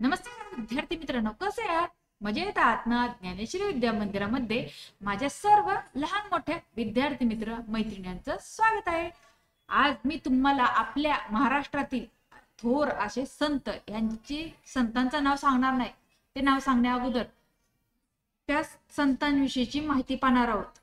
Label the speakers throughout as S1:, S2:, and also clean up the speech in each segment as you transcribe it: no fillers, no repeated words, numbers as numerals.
S1: नमस्कार विद्यार्थी मित्रांनो, कसे आहात? मजेत आहात ना? ज्ञानेश्वरी विद्या मंदिरामध्ये माझ्या सर्व लहान मोठ्या विद्यार्थी मित्र मैत्रिणींचं स्वागत आहे। आज मी तुम्हाला आपल्या महाराष्ट्रातील थोर असे संत संतांचं नाव सांगणार नाही, ते नाव सांगण्या अगोदर त्या संतांविषयीची माहिती पाहणार आहोत।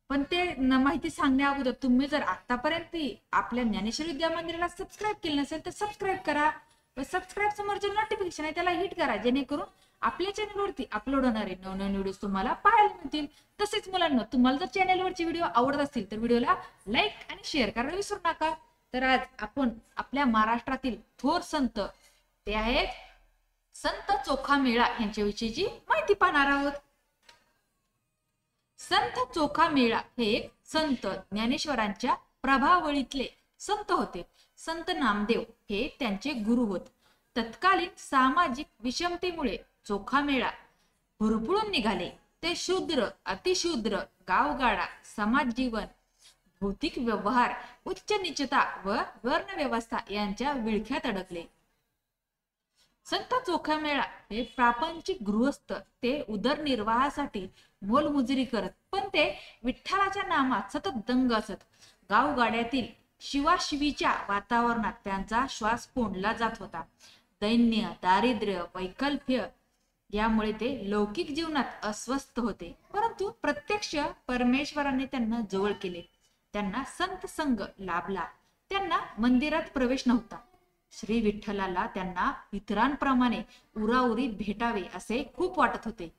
S1: पण ते माहिती सांगण्या अगोदर तुम्ही जर आतापर्यंत आपल्या ज्ञानेश्वरी विद्या मंदिराला सबस्क्राईब केलं नसेल तर सबस्क्राईब करा व सबस्क्राईब समोर जे नोटिफिकेशन आहे त्याला हिट करा, जेणेकरून आपल्या चॅनलवरती अपलोड होणारे नवनवीन व्हिडिओज तुम्हाला पाहायला मिळतील। तसेच मुलांना, तुम्हाला जर चॅनलवरचे व्हिडिओ आवडत असतील तर व्हिडिओला लाईक आणि शेअर करायला विसरू नका। तर आज आपण आपल्या महाराष्ट्रातील थोर संत ते आहेत संत चोखामेळा यांच्याविषयीची माहिती पाहणार आहोत। संत चोखामेळा हे एक संत ज्ञानेश्वरांच्या प्रभावळीतले संत होते। संत नामदेव हे त्यांचे गुरु होते। तत्कालीन सामाजिक विषमतेमुळे चोखामेळा भरभरून निघाले। ते शूद्र, अतिशूद्र, गावगाडा, समाज जीवन, भौतिक व्यवहार, उच्च नीचता व वर्ण व्यवस्था यांच्या विळख्यात अडकले। संत चोखामेळा हे प्रापंचिक गृहस्थ, ते उदरनिर्वाहासाठी मोलमजुरी करत, पण ते विठ्ठलाच्या नामात सतत दंग असत। गावगाड्यातील शिवाशिवीच्या वातावरणात त्यांचा श्वास कोंडला जात होता। दैन्य, दारिद्र्य, वैकल्प्य यामुळे ते लौकिक जीवनात अस्वस्थ होते, परंतु प्रत्यक्ष परमेश्वराने त्यांना जवळ केले। त्यांना संत संग लाभला। त्यांना मंदिरात प्रवेश नव्हता। श्री विठ्ठलाला त्यांना इतरांप्रमाणे उराउरी भेटावे असे खूप वाटत होते,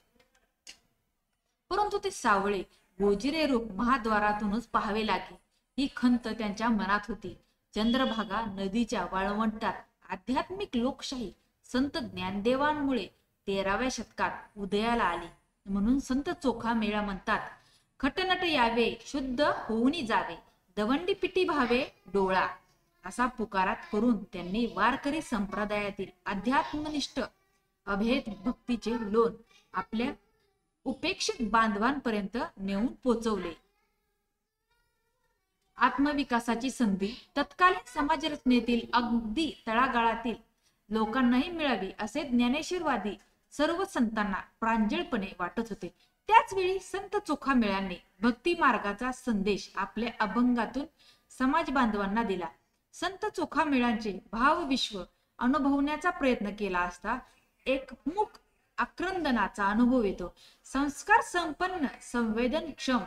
S1: परंतु ते सावळे गोजिरे रूप महाद्वारातूनच पाहावे लागे ही खंत त्यांच्या मनात होती। चंद्रभागा नदीच्या वाळवंटात आध्यात्मिक लोकशाही संत ज्ञानदेवांमुळे 13व्या शतकात उदयाला आली। म्हणून संत चोखामेळा म्हणतात, खटनट यावे, शुद्ध होऊनी जावे, दवंडी पिटी भावे डोळा, असा पुकारात करून त्यांनी वारकरी संप्रदायातील अध्यात्मनिष्ठ अभेद भक्तीचे लोण आपल्या उपेक्षित बांधवांपर्यंत नेऊन पोचवले। आत्मविकासाची संधी तत्कालीन समाजरचनेतील अगदी तळागाळातील लोकांनाही मिळावी असे ज्ञानेश्वरवादी सर्व संतांना प्रांजळपणे वाटत होते। त्याच वेळी संत चोखामेळ्यांनी भक्ती मार्गाचा संदेश आपल्या अभंगातून समाज बांधवांना दिला। संत चोखामेळ्यांचे भावविश्व अनुभवण्याचा प्रयत्न केला असता एक मूक आक्रंदनाचा अनुभव येतो। संस्कार संपन्न, संवेदनक्षम,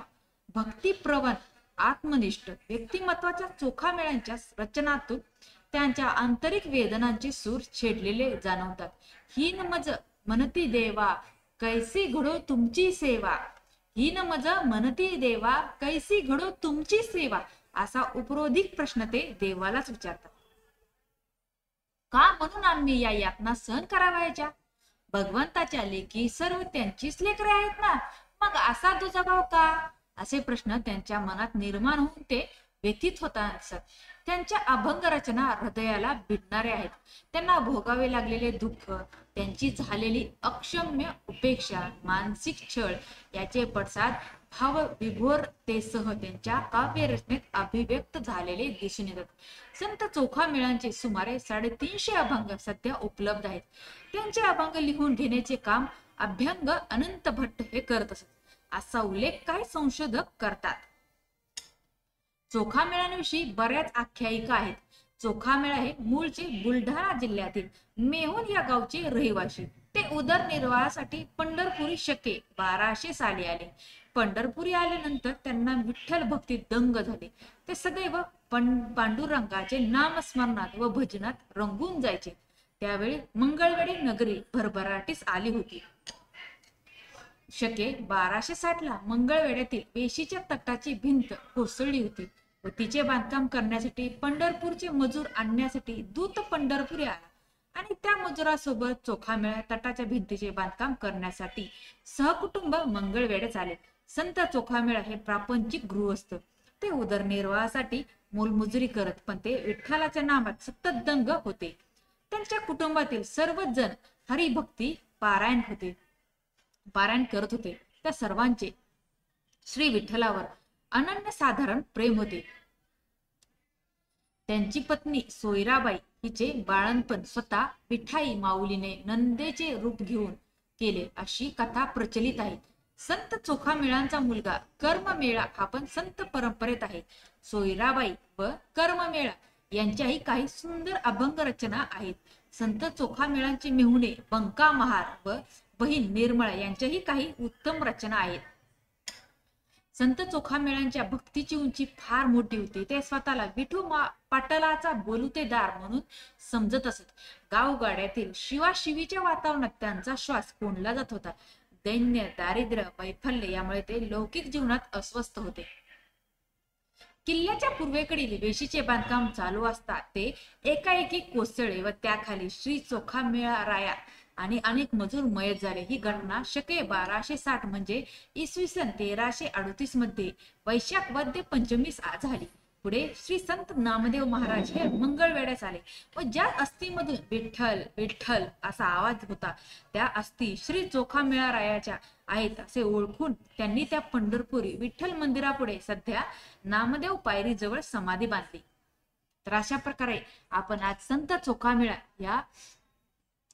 S1: भक्तिप्रवण, आत्मनिष्ठ व्यक्तिमत्वाच्या चोखामेळ्यांच्या रचनातून त्यांच्या आंतरिक वेदनांचे सूर छेडलेले जाणवतात। हीन मज मनती देवा, कैसी घडो तुमची सेवा, हीन मज मनती देवा, कैसी घडो तुमची सेवा, असा उपरोधिक प्रश्न ते देवालाच विचारतात। का म्हणून आम्ही या यातना सहन करावयाच्या? भगवंताच्या लेकी सर्व त्यांचीच लेकरे आहेत ना, मग असा दुजाभाव का? असे प्रश्न त्यांच्या मनात निर्माण होऊन ते व्यथित होतात। त्यांच्या अभंग रचना हृदयाला भिडणारे आहेत। त्यांना भोगावे लागलेले दुःख, त्यांची झालेली अक्षम्य उपेक्षा, मानसिक छळ याचे पडसाद भावविभोरतेसह त्यांच्या काव्यरचनेत अभिव्यक्त झालेले दिसून येतात। संत चोखामेळ्यांचे सुमारे 350 अभंग सध्या उपलब्ध आहेत। त्यांचे अभंग लिहून घेण्याचे काम अभ्यंग अनंत भट्ट हे करत असत, असा उल्लेख काही संशोधक करतात। चोखामेळ्यांविषयी बऱ्याच आख्यायिका आहेत। चोखामेळा हे मूळचे बुलढाणा जिल्ह्यातील मेहुण या गावचे रहिवासी। ते उदरनिर्वाहासाठी पंढरपुरी शके 1200 साली आले। पंढरपुरी आल्यानंतर त्यांना विठ्ठल भक्तीत दंग झाले। ते सदैव पांडुरंगाचे नामस्मरणात व भजनात रंगून जायचे। त्यावेळी मंगळवेढी नगरी भरभराटीस आली होती। शके 1260 ला मंगळवेढ्यातील वेशीच्या तटाची भिंत कोसळली होती व तिचे बांधकाम करण्यासाठी पंढरपूरचे मजूर आणण्यासाठी दूत पंढरपुरी आला आणि त्या मजुरासोबत चोखामेळा तटाच्या भिंतीचे बांधकाम करण्यासाठी सहकुटुंब मंगळवेढ्यात आले। संत चोखामेळा हे प्रापंचिक गृहस्थ, ते उदरनिर्वाहासाठी मोलमजुरी करत, पण ते विठ्ठलाच्या नामात सतत दंग होते। त्यांच्या कुटुंबातील सर्वच जण हरिभक्ती पारायण करत होते। त्या सर्वांचे श्री विठ्ठलावर अनन्यसाधारण प्रेम होते। त्यांची पत्नी सोयराबाई हिचे बाळणपण स्वतः विठाई माऊलीने नंदेचे रूप घेऊन केले अशी कथा प्रचलित आहे. संत चोखामेळांचा मुलगा कर्ममेळा हा पण संत परंपरेत आहे. सोयराबाई व कर्ममेळा यांच्याही काही सुंदर अभंग रचना आहेत. संत चोखामेळांचे मेहुणे बंका महार व बहीण निर्मळा यांच्याही काही उत्तम रचना आहेत. संत चोखामेळांच्या भक्तीची उंची फार मोठी होती. ते स्वतःला विठू पाटलाचा बोलुतेदार म्हणून समजत असत. गावगाड्यातील शिवाशिवीच्या वातावरणात त्यांचा श्वास कोंडला जात होता. दैन्य, दारिद्र्य, वैफल्य यामुळे ते लौकिक जीवनात अस्वस्थ होते. किल्ल्याच्या पूर्वेकडील वेशीचे बांधकाम चालू असता ते एकाएकी कोसळले व त्याखाली श्री चोखामेळा राया आणि अनेक मजूर मयत झाले. ही घटना शके 1260 म्हणजे इसवी सन 1338 मध्ये वैशाख वद्य पंचमीस झाली. पुढे श्री संत नामदेव महाराज हे मंगळवेढ्यास आले व ज्या अस्थीमधून विठ्ठल विठ्ठल असा आवाज होता त्या अस्थी श्री चोखामेळा रायाच्या आहेत असे ओळखून त्यांनी त्या पंढरपुरी विठ्ठल मंदिरापुढे सध्या नामदेव पायरी जवळ समाधी बांधली. तर अशा प्रकारे आपण आज संत चोखामेळा या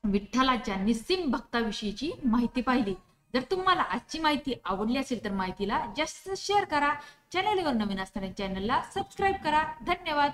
S1: विठ्ठलाच्या निस्सीम भक्ताविषयीची माहिती पाहिली. जर तुम्हाला आजची माहिती आवडली असेल तर माहितीला जास्त शेअर करा. चॅनलवर नवीन असताना चॅनलला सबस्क्राईब करा. धन्यवाद.